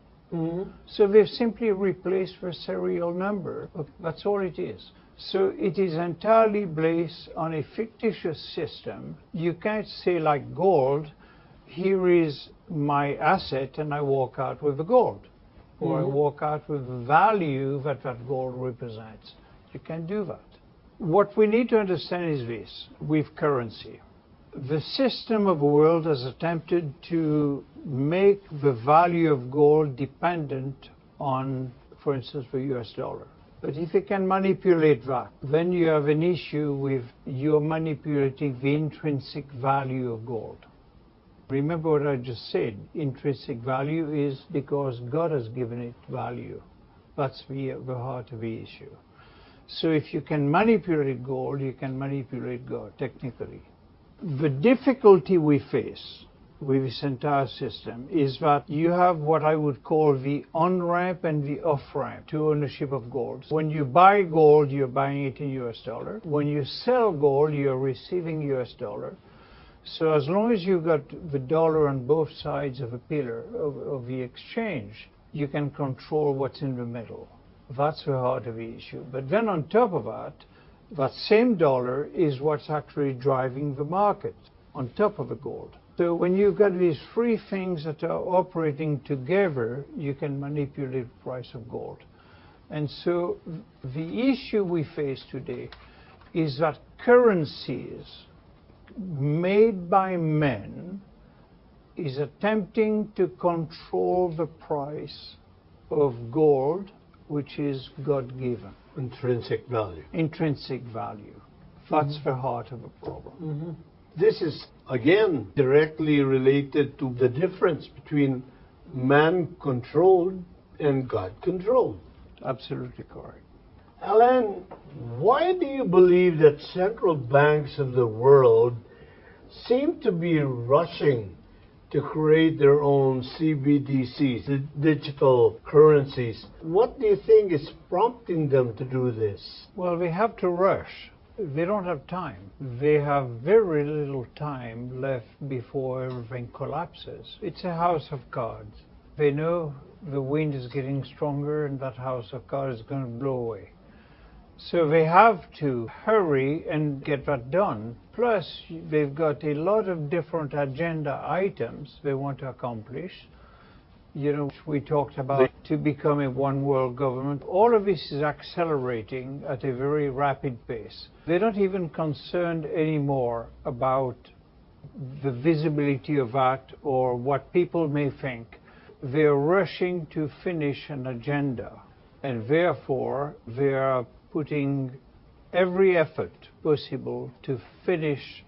So they've simply replaced the serial number. That's all it is. So it is entirely based on a fictitious system. You can't say like gold, here is my asset and I walk out with the gold. Or I walk out with the value that that gold represents. You can't do that. What we need to understand is this, with currency. The system of the world has attempted to make the value of gold dependent on, for instance, the US dollar. But if you can manipulate that, then you have an issue with you're manipulating the intrinsic value of gold. Remember what I just said, intrinsic value is because God has given it value. That's the heart of the issue. So if you can manipulate gold, you can manipulate gold, technically. The difficulty we face with this entire system is that you have what I would call the on-ramp and the off-ramp to ownership of gold. When you buy gold, you're buying it in US dollar. When you sell gold, you're receiving US dollar. So as long as you've got the dollar on both sides of a pillar of the exchange, you can control what's in the middle. That's the heart of the issue. But then on top of that, that same dollar is what's actually driving the market on top of the gold. So when you've got these three things that are operating together, you can manipulate the price of gold. And so the issue we face today is that currencies made by men is attempting to control the price of gold, which is God-given. Intrinsic value. Intrinsic value. That's the heart of the problem. This is, again, directly related to the difference between man-controlled and God-controlled. Absolutely correct. Alain, why do you believe that central banks of the world seem to be rushing to create their own CBDCs, the digital currencies? What do you think is prompting them to do this? Well, they have to rush. They don't have time. They have very little time left before everything collapses. It's a house of cards. They know the wind is getting stronger and that house of cards is going to blow away. So they have to hurry and get that done. Plus, they've got a lot of different agenda items they want to accomplish. You know, we talked about to become a one world government. All of this is accelerating at a very rapid pace. They're not even concerned anymore about the visibility of that or what people may think. They're rushing to finish an agenda, and therefore they are putting every effort possible to finish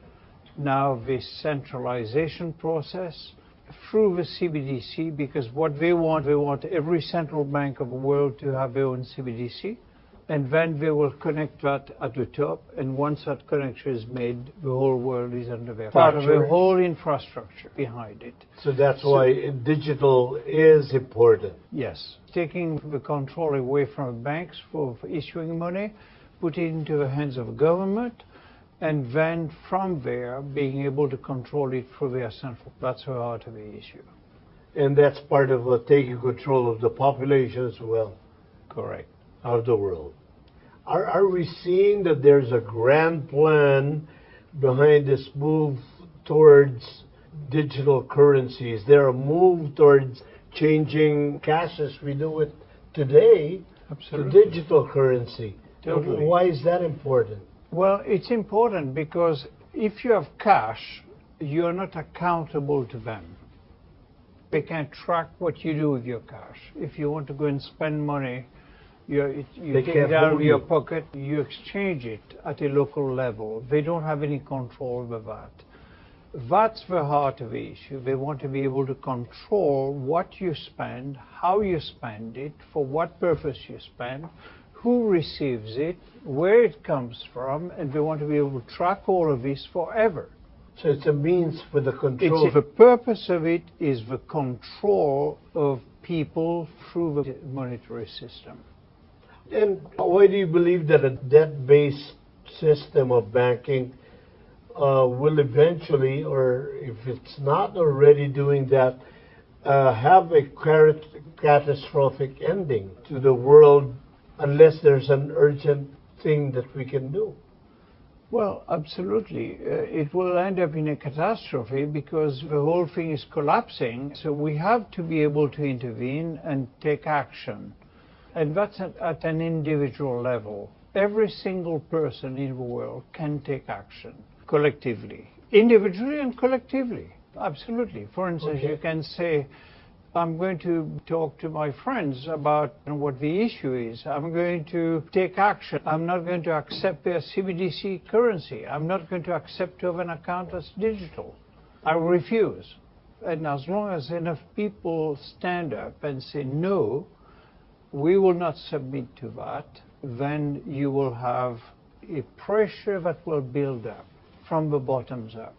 now this centralization process through the CBDC, because what they want every central bank of the world to have their own CBDC, and then they will connect that at the top, and once that connection is made, the whole world is under their part of the whole infrastructure behind it. So that's why digital is important. Yes, taking the control away from banks for issuing money, put it into the hands of government, and then from there being able to control it through their central. That's the heart of the issue. And that's part of taking control of the population as well. Correct. Of the world. Are we seeing that there's a grand plan behind this move towards digital currencies? There a move towards changing cash as we do it today to digital currency. Totally. Why is that important? Well, it's important because if you have cash, you're not accountable to them. They can't track what you do with your cash. If you want to go and spend money, you take it out of your pocket, you exchange it at a local level. They don't have any control over that. That's the heart of the issue. They want to be able to control what you spend, how you spend it, for what purpose you spend, who receives it, where it comes from, and they want to be able to track all of this forever. So it's a means for the control. The purpose of it is the control of people through the monetary system. And why do you believe that a debt-based system of banking will eventually, or if it's not already doing that, have a catastrophic ending to the world unless there's an urgent thing that we can do? Well, absolutely. It will end up in a catastrophe because the whole thing is collapsing. So we have to be able to intervene and take action. And that's at an individual level. Every single person in the world can take action collectively, individually and collectively. Absolutely. For instance, you can say, I'm going to talk to my friends about what the issue is. I'm going to take action. I'm not going to accept their CBDC currency. I'm not going to accept to have an account that's digital. I refuse. And as long as enough people stand up and say, no, we will not submit to that, then you will have a pressure that will build up from the bottoms up.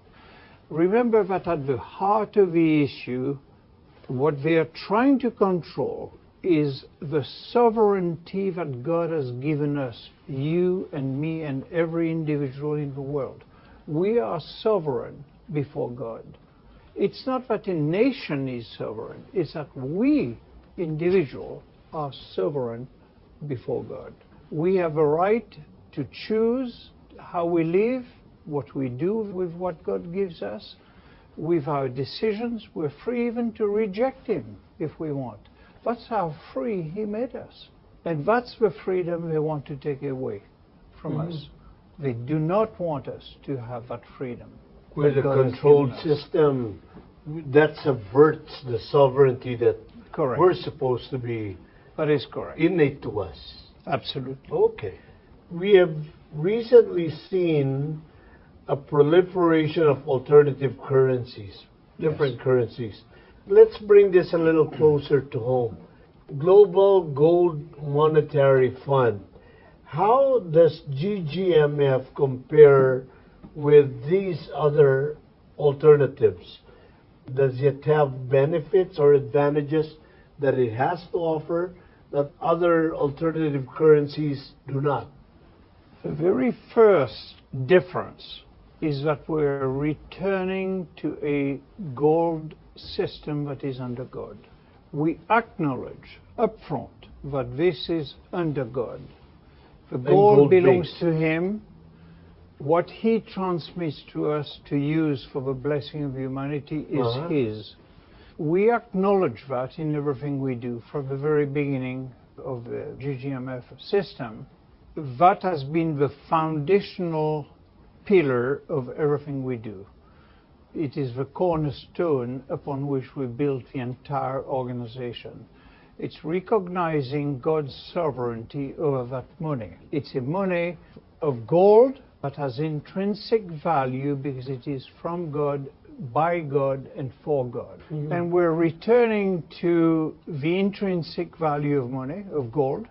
Remember that at the heart of the issue, what they are trying to control is the sovereignty that God has given us, you and me and every individual in the world. We are sovereign before God. It's not that a nation is sovereign, it's that we, individuals, are sovereign before God. We have a right to choose how we live, what we do with what God gives us. With our decisions, we're free even to reject Him if we want. That's how free He made us. And that's the freedom they want to take away from us. They do not want us to have that freedom. With a controlled system that subverts the sovereignty that Correct. we're supposed to be That is correct. innate to us. Absolutely. Okay. We have recently seen a proliferation of alternative currencies, different currencies. Let's bring this a little closer to home. Global Gold Monetary Fund. How does GGMF compare with these other alternatives? Does it have benefits or advantages that it has to offer that other alternative currencies do not? The very first difference is that we're returning to a gold system that is under God. We acknowledge upfront that this is under God. The gold belongs to Him. What He transmits to us to use for the blessing of humanity is His. We acknowledge that in everything we do from the very beginning of the GGMF system. That has been the foundational pillar of everything we do. It is the cornerstone upon which we built the entire organization. It's recognizing God's sovereignty over that money. It's a money of gold that has intrinsic value because it is from God, by God, and for God. And we're returning to the intrinsic value of money, of gold,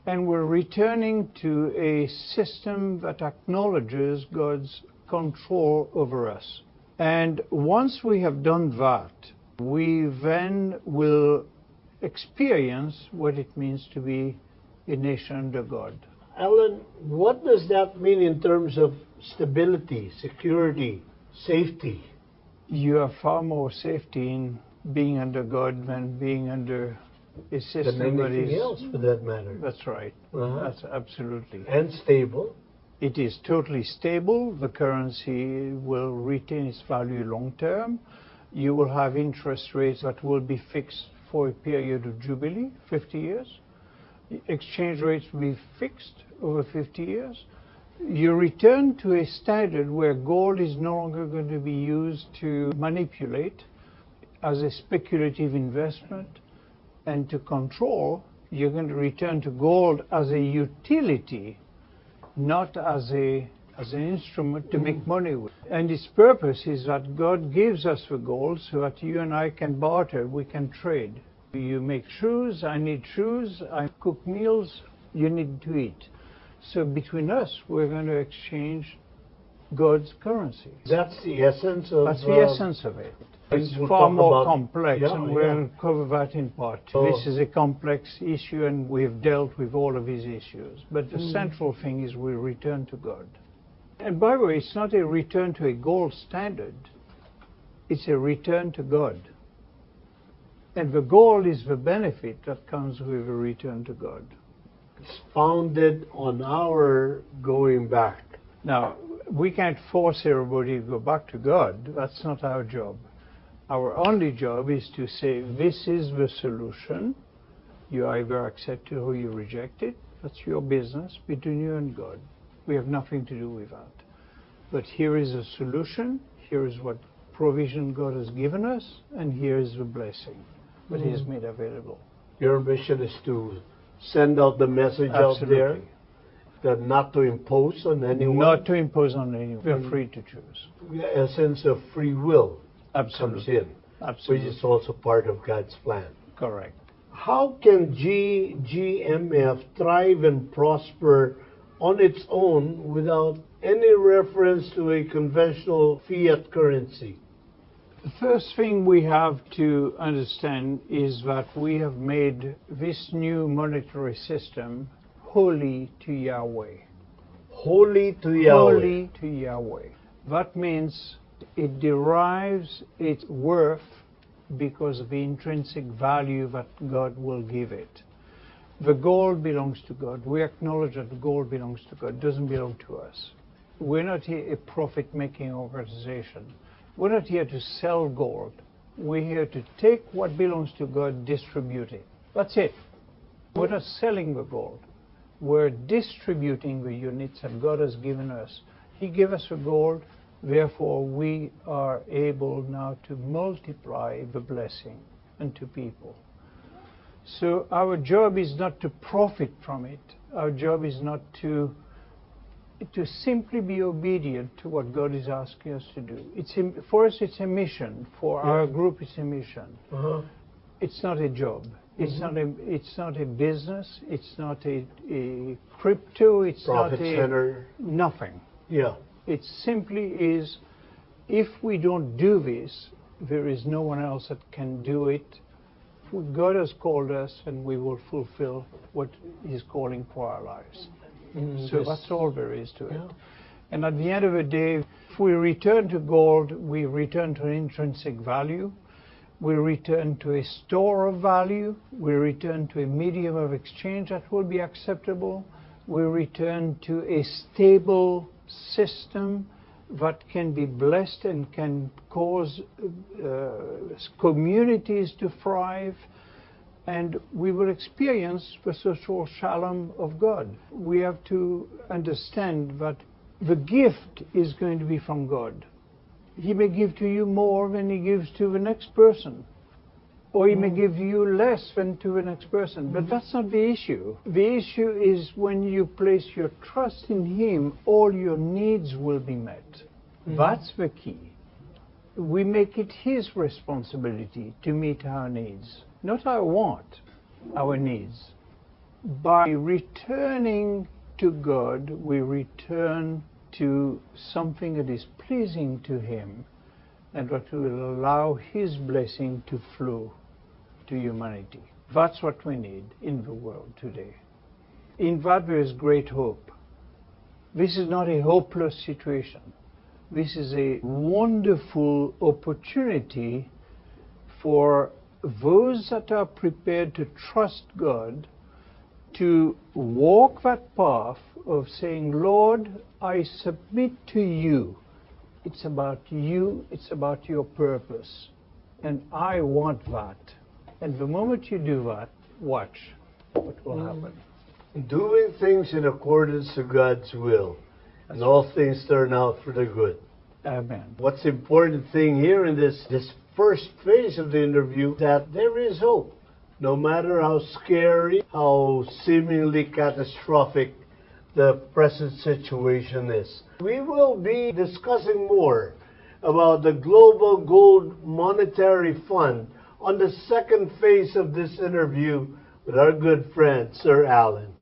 and we're returning to a system that acknowledges God's control over us. And once we have done that, we then will experience what it means to be a nation under God. Alan, what does that mean in terms of stability, security, safety? You have far more safety in being under God than being under a system than that anything is... else, for that matter. That's right. That's absolutely. And stable. It is totally stable. The currency will retain its value long term. You will have interest rates that will be fixed for a period of jubilee, 50 years. Exchange rates will be fixed over 50 years. You return to a standard where gold is no longer going to be used to manipulate as a speculative investment and to control. You're going to return to gold as a utility, not as an instrument to make money with. And its purpose is that God gives us the gold so that you and I can barter, we can trade. You make shoes, I need shoes, I cook meals, you need to eat. So between us, we're going to exchange God's currency. That's the essence of... That's the essence of it. It's far more complex, and we'll cover that in part two. This is a complex issue, and we've dealt with all of these issues. But the central thing is we return to God. And by the way, it's not a return to a gold standard. It's a return to God. And the gold is the benefit that comes with a return to God. It's founded on our going back. Now, we can't force everybody to go back to God. That's not our job. Our only job is to say, this is the solution. You either accept it or you reject it. That's your business between you and God. We have nothing to do with that. But here is a solution. Here is what provision God has given us. And here is the blessing that He has made available. Your mission is to send out the message out there that not to impose on anyone. Not to impose on anyone. We're free to choose. The essence of free will comes in, Absolutely. which is also part of God's plan. Correct. How can GGMF thrive and prosper on its own without any reference to a conventional fiat currency? The first thing we have to understand is that we have made this new monetary system holy to Yahweh. Holy to Yahweh. Holy to Yahweh. That means it derives its worth because of the intrinsic value that God will give it. The gold belongs to God. We acknowledge that the gold belongs to God. It doesn't belong to us. We're not here a profit-making organization. We're not here to sell gold. We're here to take what belongs to God, distribute it. That's it. We're not selling the gold. We're distributing the units that God has given us. He gave us the gold, therefore we are able now to multiply the blessing unto people. So our job is not to profit from it. Our job is not to simply be obedient to what God is asking us to do. For us, it's a mission. For our group, it's a mission. It's not a job. It's not a business. It's not a crypto. It's Profit not a center. Nothing. Yeah. It simply is, if we don't do this, there is no one else that can do it. God has called us, and we will fulfill what He's calling for our lives. So that's all there is to it. Yeah. And at the end of the day, if we return to gold, we return to an intrinsic value. We return to a store of value. We return to a medium of exchange that will be acceptable. We return to a stable system that can be blessed and can cause communities to thrive. And we will experience the social shalom of God. We have to understand that the gift is going to be from God. He may give to you more than He gives to the next person. Or He may give you less than to the next person. But that's not the issue. The issue is when you place your trust in Him, all your needs will be met. That's the key. We make it His responsibility to meet our needs. Not our want, our needs. By returning to God, we return to something that is pleasing to Him and that will allow His blessing to flow to humanity. That's what we need in the world today. In that there is great hope. This is not a hopeless situation. This is a wonderful opportunity for those that are prepared to trust God to walk that path of saying, Lord, I submit to you. It's about you. It's about your purpose. And I want that. And the moment you do that, watch what will happen. Doing things in accordance to God's will. And all things turn out for the good. Amen. What's the important thing here in this first phase of the interview, that there is hope. No matter how scary, how seemingly catastrophic the present situation is. We will be discussing more about the Global Gold Monetary Fund on the second phase of this interview with our good friend, Sir Alan.